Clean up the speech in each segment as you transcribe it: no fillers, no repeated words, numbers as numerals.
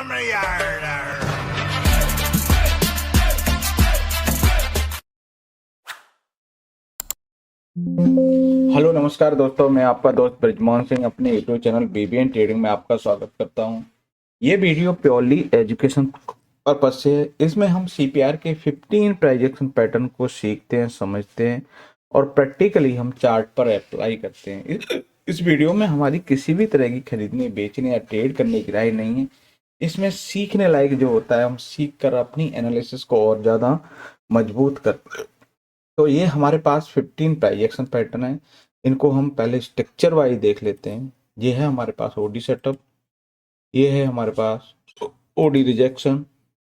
Hello नमस्कार दोस्तों, मैं आपका दोस्त ब्रिजमोहन सिंह अपने यूट्यूब चैनल बीबीएन ट्रेडिंग में आपका स्वागत करता हूं। ये वीडियो प्योरली एजुकेशन पर्पज से है। इसमें हम सीपीआर के 15 प्राइजेक्शन पैटर्न को सीखते हैं, समझते हैं और प्रैक्टिकली हम चार्ट पर अप्लाई करते हैं। इस वीडियो में हमारी किसी भी तरह की खरीदने, बेचने या ट्रेड करने की राय नहीं है। इसमें सीखने लायक जो होता है, हम सीख कर अपनी एनालिसिस को और ज़्यादा मजबूत करते हैं। तो ये हमारे पास 15 प्राइजेक्शन पैटर्न है। इनको हम पहले स्ट्रक्चर वाइज देख लेते हैं। ये है हमारे पास ओडी सेटअप, ये है हमारे पास OD rejection,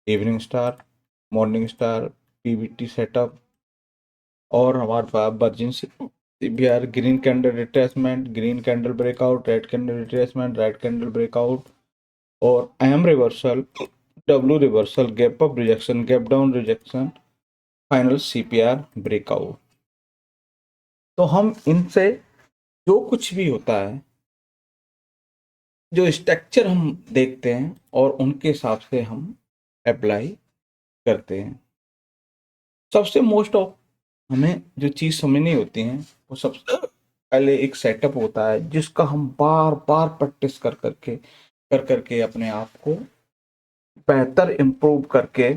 evening star, morning star, PVT setup और हमारे पास virgin CBR, green candle retracement, green candle breakout, red candle retracement, red candle breakout और M reversal, W reversal, gap up rejection, gap down rejection, final CPR breakout. तो हम इनसे जो कुछ भी होता है, जो स्ट्रक्चर हम देखते हैं और उनके हिसाब से हम अप्लाई करते हैं। सबसे मोस्ट ऑफ हमें जो चीज़ समझनी होती है, वो सबसे पहले एक सेटअप होता है जिसका हम बार बार प्रैक्टिस कर करके अपने आप को बेहतर इम्प्रूव करके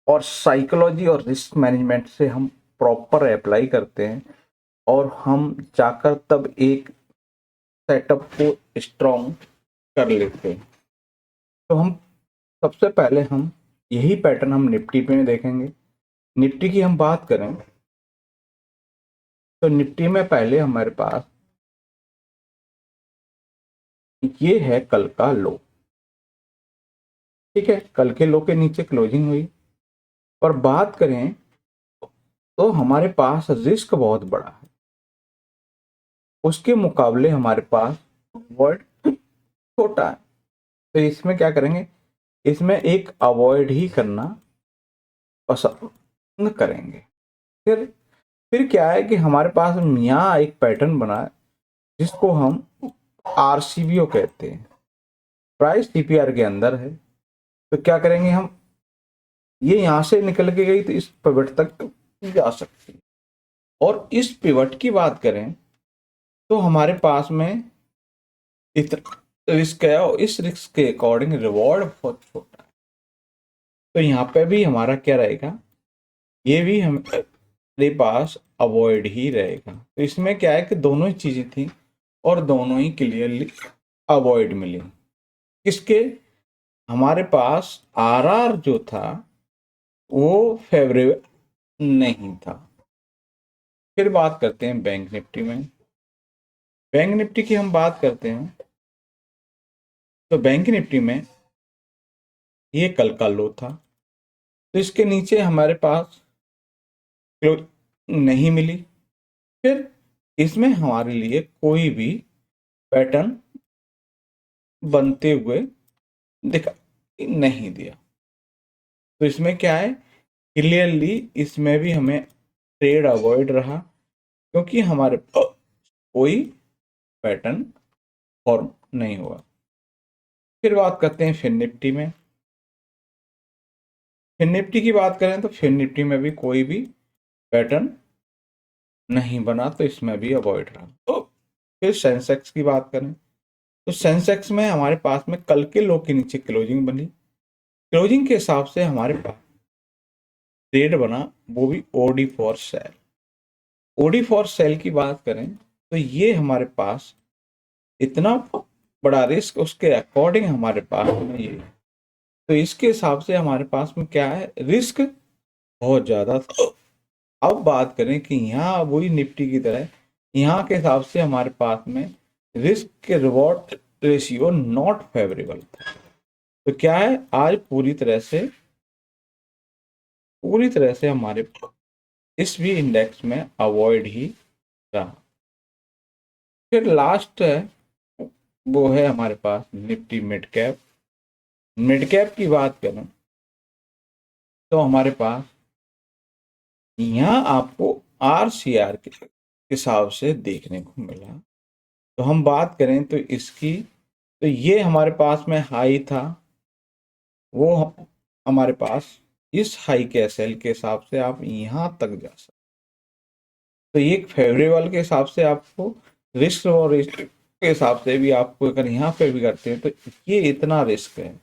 और साइकोलॉजी और रिस्क मैनेजमेंट से हम प्रॉपर अप्लाई करते हैं और हम जाकर तब एक सेटअप को स्ट्रॉन्ग कर लेते हैं। तो हम सबसे पहले हम यही पैटर्न हम निफ्टी में देखेंगे। निफ्टी की हम बात करें तो निफ्टी में पहले हमारे पास ये है कल का लो। ठीक है, कल के लो के नीचे क्लोजिंग हुई। और बात करें तो हमारे पास रिस्क बहुत बड़ा है, उसके मुकाबले हमारे पास अवॉइड छोटा है। तो इसमें क्या करेंगे, इसमें एक अवॉइड ही करना पसंद करेंगे। फिर क्या है कि हमारे पास यहाँ एक पैटर्न बना है जिसको हम आरसीबीओ कहते हैं, प्राइस सीपीआर के अंदर है। तो क्या करेंगे हम, ये यहाँ से निकल के गई तो इस पिवट तक जा सकती है। और इस पिवट की बात करें तो हमारे पास में इतना रिस्क है और इस रिस्क के अकॉर्डिंग रिवॉर्ड बहुत छोटा है। तो यहाँ पे भी हमारा क्या रहेगा, ये भी हमारे पास अवॉइड ही रहेगा। तो इसमें क्या है कि दोनों ही चीजें थी और दोनों ही क्लियरली अवॉइड मिली। किसके, हमारे पास आरआर जो था वो फेवरेबल नहीं था। फिर बात करते हैं बैंक निफ्टी में। बैंक निफ्टी की हम बात करते हैं तो बैंक निफ्टी में ये कल का लो था, तो इसके नीचे हमारे पास क्लोज नहीं मिली। फिर इसमें हमारे लिए कोई भी पैटर्न बनते हुए दिखाई नहीं दिया। तो इसमें क्या है, क्लियरली इसमें भी हमें ट्रेड अवॉइड रहा क्योंकि हमारे पास कोई पैटर्न फॉर्म नहीं हुआ। फिर बात करते हैं फिर निफ्टी में। फिर निफ्टी की बात करें तो फिर निफ्टी में भी कोई भी पैटर्न नहीं बना, तो इसमें भी अवॉइड रहा। तो फिर सेंसेक्स की बात करें तो सेंसेक्स में हमारे पास में कल के लो के नीचे क्लोजिंग बनी। क्लोजिंग के हिसाब से हमारे पास ट्रेड बना, वो भी OD for sale. OD for sale की बात करें तो ये हमारे पास इतना बड़ा रिस्क, उसके अकॉर्डिंग हमारे पास में ये, तो इसके हिसाब से हमारे पास में क्या है, रिस्क बहुत ज्यादा था। अब बात करें कि यहाँ वही निफ्टी की तरह यहाँ के हिसाब से हमारे पास में रिस्क के रिवॉर्ड रेशियो नॉट फेवरेबल था। तो क्या है, आज पूरी तरह से हमारे इस भी इंडेक्स में अवॉइड ही रहा। फिर लास्ट है वो है हमारे पास Nifty mid cap. Mid cap की बात करें तो हमारे पास यहाँ आपको आरसीआर के हिसाब से देखने को मिला। तो हम बात करें तो इसकी तो ये हमारे पास में हाई था, वो हमारे पास इस हाई के एसएल के हिसाब से आप यहाँ तक जा सकते। तो ये एक फेवरेबल के हिसाब से आपको, रिस्क और रिस्क के हिसाब से भी आपको अगर यहाँ पे भी करते हैं तो ये इतना रिस्क है,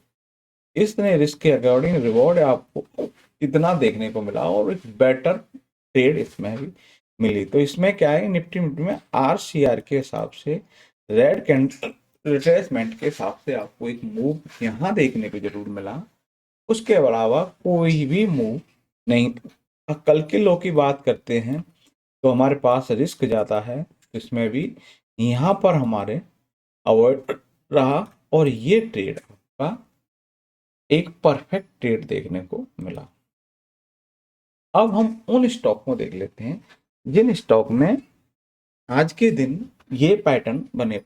इसने रिस्क के अकॉर्डिंग रिवॉर्ड आपको इतना देखने को मिला और एक बेटर ट्रेड इसमें भी मिली। तो इसमें क्या है, निफ्टी मिफ्टी में आरसीआर के हिसाब से, रेड कैंडल रिट्रेसमेंट के हिसाब से आपको एक मूव यहाँ देखने को जरूर मिला, उसके अलावा कोई भी मूव नहीं। कल के लो की बात करते हैं तो हमारे पास रिस्क ज़्यादा है, इसमें भी यहाँ पर हमारे अवॉइड रहा और ये ट्रेड आपका एक परफेक्ट ट्रेड देखने को मिला। अब हम उन स्टॉक को देख लेते हैं जिन स्टॉक में आज के दिन ये पैटर्न बने।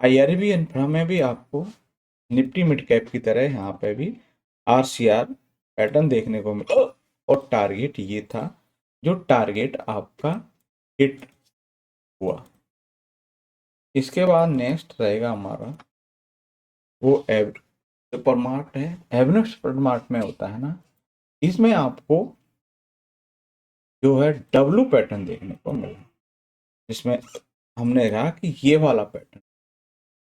आईआरबी इंफ्रा में भी आपको निफ्टी मिड कैप की तरह यहाँ पे भी आरसीआर पैटर्न देखने को मिला और टारगेट ये था, जो टारगेट आपका हिट हुआ। इसके बाद नेक्स्ट रहेगा हमारा वो सुपरमार्ट है। एवरेस्ट सुपरमार्ट में होता है ना, इसमें आपको जो है डब्लू पैटर्न देखने को मिला, जिसमें हमने कहा कि ये वाला पैटर्न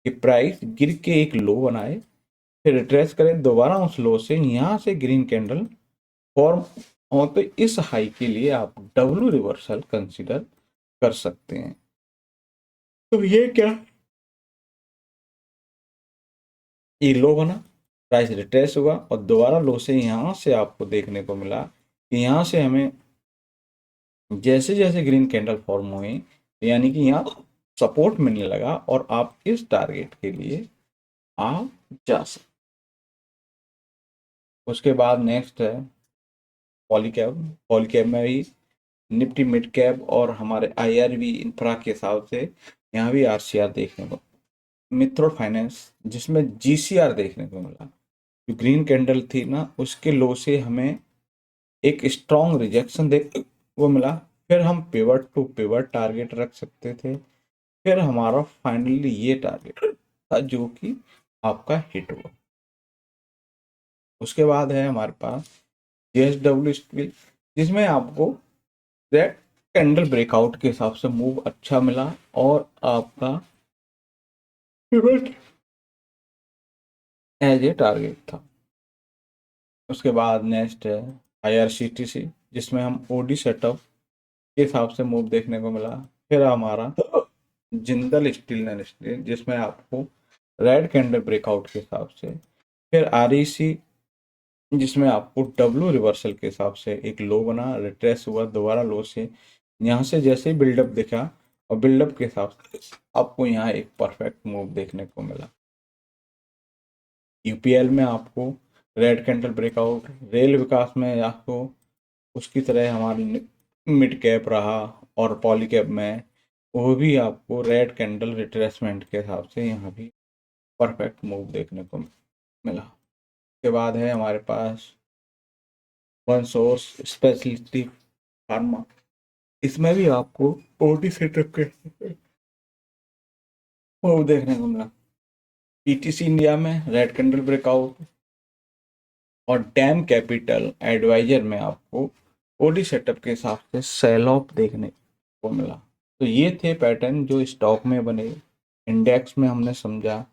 कि प्राइस गिर के एक लो बनाए, फिर रिट्रेस करे, दोबारा उस लो से यहाँ से ग्रीन कैंडल फॉर्म हो, तो इस हाई के लिए आप डब्लू रिवर्सल कंसीडर कर सकते हैं। तो ये क्या, ये लो बना, प्राइस रिट्रेस हुआ और दोबारा लो से यहाँ से आपको देखने को मिला कि यहाँ से हमें जैसे जैसे ग्रीन कैंडल फॉर्म हुए, यानी कि यहाँ सपोर्ट मिलने लगा और आप इस टारगेट के लिए आप जा सकते। उसके बाद नेक्स्ट है पॉलीकैब। पॉलीकैब में भी निफ्टी मिड कैप और हमारे आईआरबी इंफ्रा के हिसाब से यहाँ भी आरसीआर देखने को, मित्रों फाइनेंस जिसमें जीसीआर देखने को मिला, जो ग्रीन कैंडल थी ना उसके लो से हमें एक स्ट्रॉन्ग रिजेक्शन देखने को मिला, फिर हम पिवट टू पिवट टारगेट रख सकते थे, फिर हमारा फाइनली ये टारगेट था जो कि आपका हिट हुआ। उसके बाद है हमारे पास जेएसडब्ल्यू स्टील, जिसमें आपको रेड कैंडल ब्रेकआउट के हिसाब से मूव अच्छा मिला और आपका पिवट एज ए टारगेट था। उसके बाद नेक्स्ट है आईआरसीटीसी, जिसमें हम ओडी सेटअप के हिसाब से मूव देखने को मिला। फिर हमारा जिंदल स्टील एंड स्टील, जिसमें आपको रेड कैंडल ब्रेकआउट के हिसाब से, फिर आरईसी जिसमें आपको डब्लू रिवर्सल के हिसाब से एक लो बना, रिट्रेस हुआ, दोबारा लो से यहाँ से जैसे ही बिल्डअप दिखा और बिल्डअप के हिसाब से आपको यहाँ एक परफेक्ट मूव देखने को मिला। यूपीएल में आपको रेड कैंडल ब्रेकआउट, रेल विकास में आपको उसकी तरह हमारी मिड कैप रहा और पॉली कैप में वो भी आपको रेड कैंडल रिट्रेसमेंट के हिसाब से यहाँ भी परफेक्ट मूव देखने को मिला। उसके बाद है हमारे पास वन सोर्स स्पेशलिटी फार्मा, इसमें भी आपको ओटी सेटअप के मूव देखने को मिला। पीटीसी इंडिया में रेड कैंडल ब्रेकआउट और डैम कैपिटल एडवाइजर में आपको ओडी सेटअप के हिसाब से सेल ऑफ देखने को मिला। तो ये थे पैटर्न जो स्टॉक में बने। इंडेक्स में हमने समझा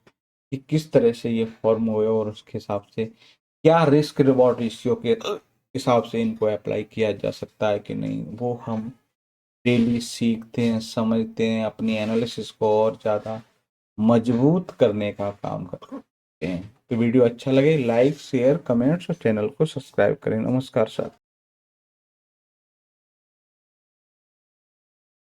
कि किस तरह से ये फॉर्म हुए और उसके हिसाब से क्या रिस्क रिवॉर्ड रेशियो के हिसाब से इनको अप्लाई किया जा सकता है कि नहीं, वो हम डेली सीखते हैं, समझते हैं, अपनी एनालिसिस को और ज़्यादा मजबूत करने का काम करते हैं। तो वीडियो अच्छा लगे लाइक शेयर कमेंट्स और चैनल को सब्सक्राइब करें। नमस्कार सर।